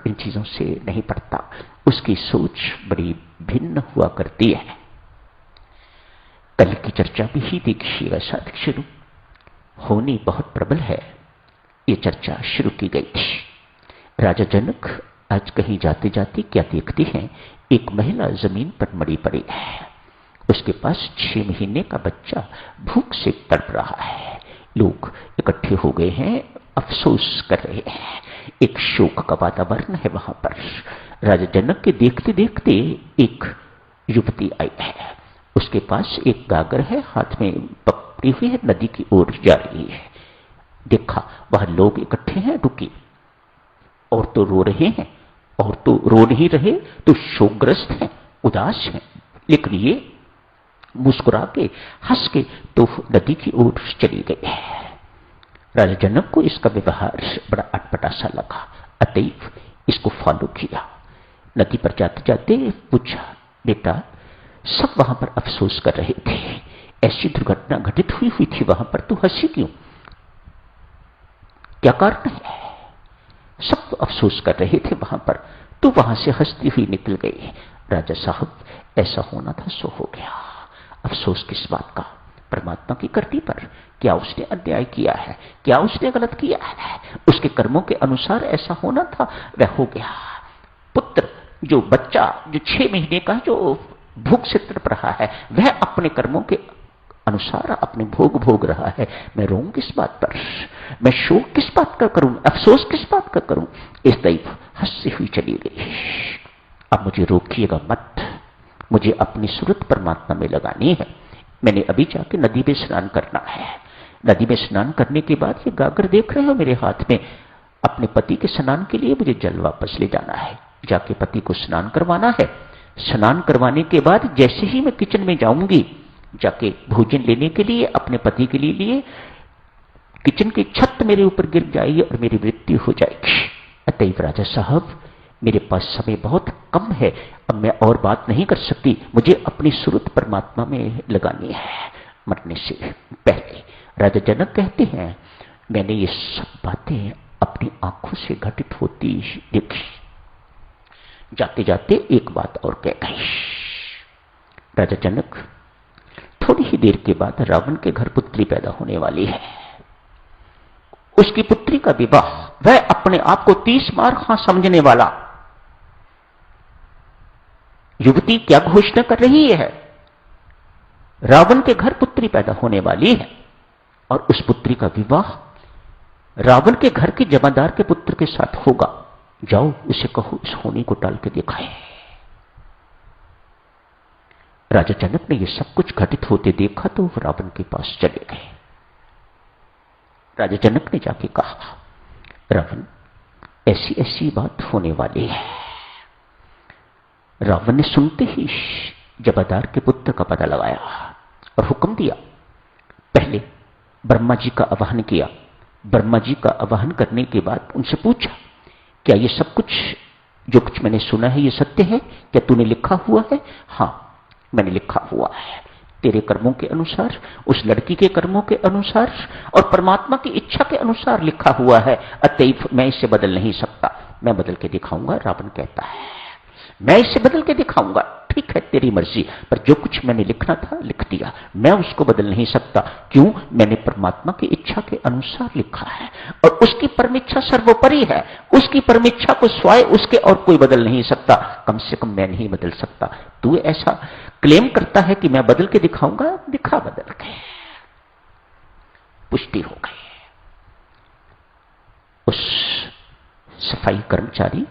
इन चीजों से नहीं पड़ता, उसकी सोच बड़ी भिन्न हुआ करती है। कल की चर्चा भी ही देखिएगा साथियों, शुरू होनी बहुत प्रबल है, ये चर्चा शुरू की गई थी। राजा जनक आज कहीं जाते जाते क्या देखते हैं, एक महिला जमीन पर मरी पड़ी है, उसके पास 6 महीने का बच्चा भूख से तड़प रहा है। लोग इकट्ठे हो गए हैं, अफसोस कर रहे हैं, एक शोक का वातावरण है वहां पर। राजा जनक के देखते देखते एक युवती आई है, उसके पास एक गागर है, हाथ में पकड़ी हुई है, नदी की ओर जा रही है। देखा वह लोग इकट्ठे हैं, रुकी, और तो रो रहे हैं, और तो रो नहीं रहे तो शोकग्रस्त हैं, उदास हैं, लेकिन ये मुस्कुरा के हंस के तो नदी की ओर चली गई है। राजा जनक को इसका व्यवहार बड़ा अटपटा सा लगा, अतएव इसको फॉलो किया। नदी पर जाते जाते पूछा, बेटा सब वहां पर अफसोस कर रहे थे, ऐसी दुर्घटना घटित हुई थी वहां पर, तू हंसी क्यों, क्या कारण है? सब अफसोस कर रहे थे वहां पर, तू वहां से हंसती हुई निकल गई। राजा साहब ऐसा होना था सो हो गया, अफसोस किस बात का, परमात्मा की करनी पर। क्या उसने अन्याय किया है, क्या उसने गलत किया है, उसके कर्मों के अनुसार ऐसा होना था, वह हो गया। पुत्र जो बच्चा जो 6 महीने का जो भूख से तड़प रहा है, वह अपने कर्मों के अनुसार अपने भोग भोग रहा है, मैं रोऊं किस बात पर, मैं शोक किस बात का करूं, अफसोस किस बात का करूं। इस दैव हंसती हुई चली गई। अब मुझे रोकिएगा मत, मुझे अपनी सूरत परमात्मा में लगानी है। मैंने अभी जाके नदी में स्नान करना है, नदी में स्नान करने के बाद ये गागर देख रहे हो मेरे हाथ में, अपने पति के स्नान के लिए मुझे जल वापस ले जाना है, जाके पति को स्नान करवाना है। स्नान करवाने के बाद जैसे ही मैं किचन में जाऊंगी, जाके भोजन लेने के लिए अपने पति के लिए किचन की छत मेरे ऊपर गिर जाएगी और मेरी मृत्यु हो जाएगी। अतएव राजा साहब मेरे पास समय बहुत कम है, अब मैं और बात नहीं कर सकती, मुझे अपनी सूरत परमात्मा में लगानी है मरने से पहले। राजा जनक कहते हैं, मैंने ये सब बातें अपनी आंखों से घटित होती देखी। जाते जाते एक बात और कह गई। राजा जनक थोड़ी ही देर के बाद रावण के घर पुत्री पैदा होने वाली है, उसकी पुत्री का विवाह, वह अपने आप को 30 मार खां समझने वाला युवती क्या घोषणा कर रही है, रावण के घर पुत्री पैदा होने वाली है और उस पुत्री का विवाह रावण के घर के जमादार के पुत्र के साथ होगा। जाओ उसे कहो इस होनी को टाल के दिखाए। राजा जनक ने यह सब कुछ घटित होते देखा तो रावण के पास चले गए। राजा जनक ने जाके कहा, रावण ऐसी ऐसी बात होने वाली है। रावण ने सुनते ही जमादार के पुत्र का पता लगाया और हुक्म दिया, पहले ब्रह्मा जी का आवाहन किया। ब्रह्मा जी का आवाहन करने के बाद उनसे पूछा, क्या ये सब कुछ जो कुछ मैंने सुना है ये सत्य है, क्या तूने लिखा हुआ है? हां मैंने लिखा हुआ है, तेरे कर्मों के अनुसार, उस लड़की के कर्मों के अनुसार और परमात्मा की इच्छा के अनुसार लिखा हुआ है, अतएव मैं इसे बदल नहीं सकता। मैं बदल के दिखाऊंगा, रावण कहता है, मैं इसे बदल के दिखाऊंगा। ठीक है तेरी मर्जी, पर जो कुछ मैंने लिखना था लिख दिया, मैं उसको बदल नहीं सकता। क्यों? मैंने परमात्मा की इच्छा के अनुसार लिखा है और उसकी परमिच्छा सर्वोपरि है, उसकी परमिच्छा को स्वाय उसके और कोई बदल नहीं सकता, कम से कम मैं नहीं बदल सकता। तू ऐसा क्लेम करता है कि मैं बदल के दिखाऊंगा, दिखा बदल के। पुष्टि हो गई। उस सफाई कर्मचारी,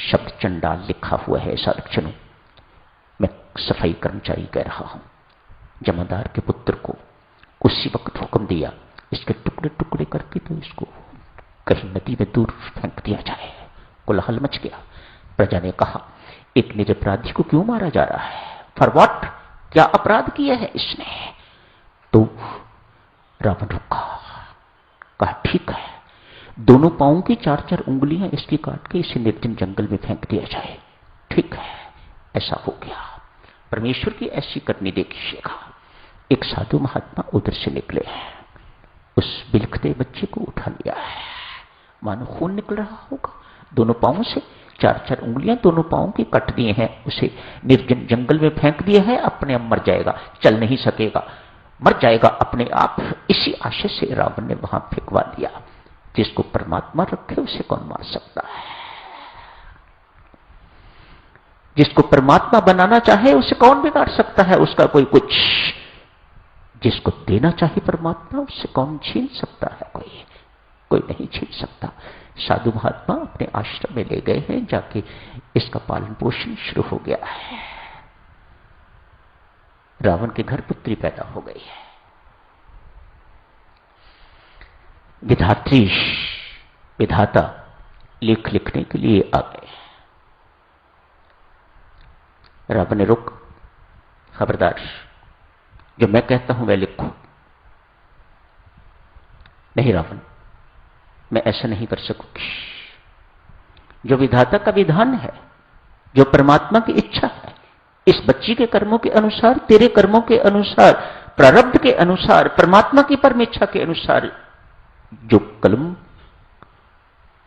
शब्द चंडाल लिखा हुआ है ऐसा लक्षणों, मैं सफाई कर्मचारी कह रहा हूं, जमादार के पुत्र को उसी वक्त हुक्म दिया, इसके टुकड़े टुकड़े करके तो इसको कहीं नदी में दूर फेंक दिया जाए। कोलाहल मच गया। प्रजा ने कहा, एक निरपराधी को क्यों मारा जा रहा है? For what? क्या अपराध किया है इसने? तो रावण रुका, कहा ठीक है, दोनों पांवों की 4-4 उंगलियां इसकी काट के इसे निर्जन जंगल में फेंक दिया जाए। ठीक है, ऐसा हो गया। परमेश्वर की ऐसी करनी देखिएगा। एक साधु महात्मा उधर से निकले हैं, उस बिलखते बच्चे को उठा लिया है, मानो खून निकल रहा होगा, दोनों पांवों से 4-4 उंगलियां दोनों पांवों की कट दिए हैं, उसे निर्जन जंगल में फेंक दिया है, अपने आप मर जाएगा, चल नहीं सकेगा, मर जाएगा अपने आप। इसी आशय से रावण ने वहां फेंकवा दिया। जिसको परमात्मा रखे उसे कौन मार सकता है? जिसको परमात्मा बनाना चाहे उसे कौन बिगाड़ सकता है? उसका कोई कुछ। जिसको देना चाहे परमात्मा उससे कौन छीन सकता है? कोई नहीं छीन सकता। साधु महात्मा अपने आश्रम में ले गए हैं, जाके इसका पालन पोषण शुरू हो गया है। रावण के घर पुत्री पैदा हो गई है। विधात्री विधाता लेख लिखने के लिए आ गए। रावण ने रोक, खबरदार, जो मैं कहता हूं वह लिखो। नहीं रावण, मैं ऐसा नहीं कर सकूंगी। जो विधाता का विधान है, जो परमात्मा की इच्छा है, इस बच्ची के कर्मों के अनुसार, तेरे कर्मों के अनुसार, प्रारब्ध के अनुसार, परमात्मा की परम इच्छा के अनुसार जो कलम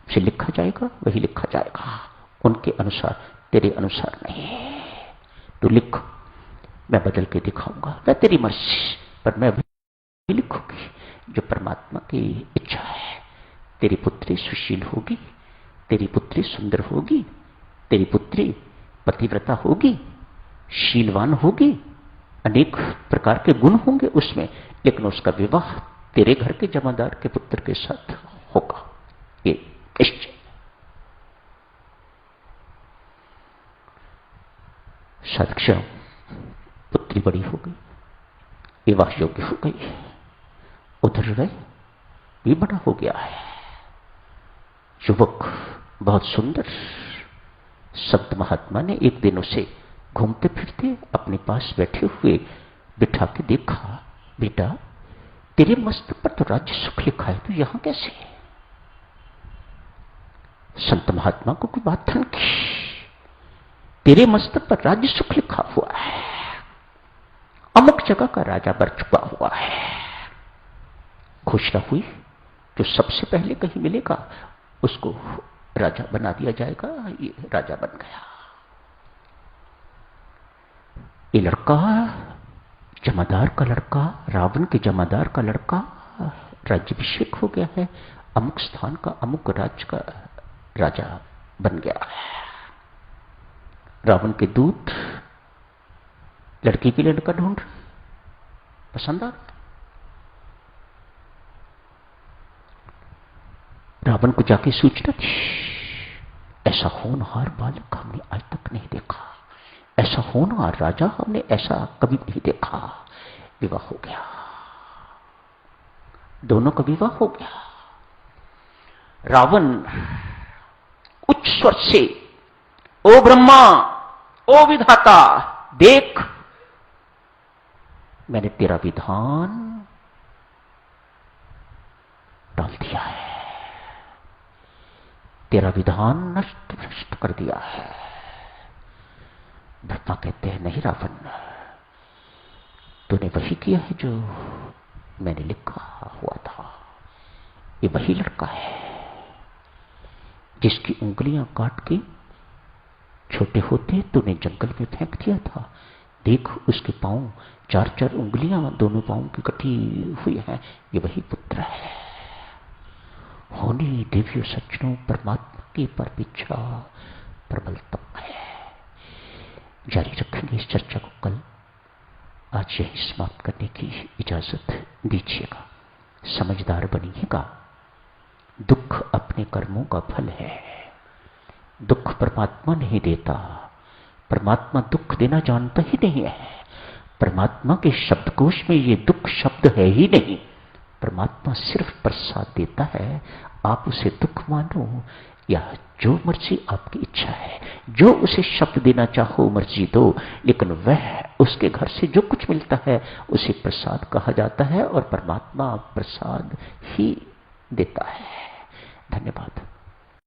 से लिखा जाएगा वही लिखा जाएगा, उनके अनुसार, तेरे अनुसार नहीं। तो लिख, मैं बदल के दिखाऊंगा, मैं तेरी मर्जी, पर मैं वही लिखूंगी जो परमात्मा की इच्छा है। तेरी पुत्री सुशील होगी, तेरी पुत्री सुंदर होगी, तेरी पुत्री पतिव्रता होगी, शीलवान होगी, अनेक प्रकार के गुण होंगे उसमें, लेकिन उसका विवाह तेरे घर के जमादार के पुत्र के साथ होगा, ये निश्चय। सदक्षण पुत्री बड़ी हो गई, विवाह योग्य हो गई, उधर रहे भी बड़ा हो गया है। युवक बहुत सुंदर। संत महात्मा ने एक दिन उसे घूमते फिरते अपने पास बैठे हुए बिठा के देखा, बेटा तेरे मस्तक पर तो राज्य सुख लिखा है, तो यहां कैसे है? संत महात्मा को कोई बात थी, तेरे मस्तक पर राज्य सुख लिखा हुआ है, अमुक जगह का राजा बन चुका हुआ है। घोषणा हुई, जो सबसे पहले कहीं मिलेगा उसको राजा बना दिया जाएगा। ये राजा बन गया। ये लड़का जमादार का लड़का, रावण के जमादार का लड़का, राज्याभिषेक हो गया है, अमुक स्थान का, अमुक राज्य का राजा बन गया है। रावण के दूत लड़की के लिए लड़का ढूंढ रहे, पसंद आ रहा। रावण को जाके सूचना दी, ऐसा होनहार बालक हमने आज तक नहीं देखा, ऐसा होनहार राजा हमने ऐसा कभी नहीं देखा। विवाह हो गया, दोनों का विवाह हो गया। रावण उच्च स्वर से, ओ ब्रह्मा, ओ विधाता, देख मैंने तेरा विधान डाल दिया है, तेरा विधान नष्ट भ्रष्ट कर दिया है। ब्रह्मा कहते हैं, नहीं रावण, तूने वही किया है जो मैंने लिखा हुआ था। ये वही लड़का है जिसकी उंगलियां काट के छोटे होते तूने जंगल में फेंक दिया था। देख उसके पांव 4-4 उंगलियां दोनों पांव की कटी हुई हैं, ये वही पुत्र है। होने दिव्य सज्जनों, परमात्मा की परम इच्छा प्रबल तक है। जारी रखेंगे इस चर्चा को कल। आज यही समाप्त करने की इजाजत दीजिएगा। समझदार बनिएगा। दुख अपने कर्मों का फल है, दुख परमात्मा नहीं देता। परमात्मा दुख देना जानता ही नहीं है। परमात्मा के शब्दकोश में ये दुख शब्द है ही नहीं। परमात्मा सिर्फ प्रसाद देता है, आप उसे दुख मानो या जो मर्जी आपकी इच्छा है, जो उसे शब्द देना चाहो मर्जी दो, लेकिन वह उसके घर से जो कुछ मिलता है उसे प्रसाद कहा जाता है और परमात्मा प्रसाद ही देता है। धन्यवाद।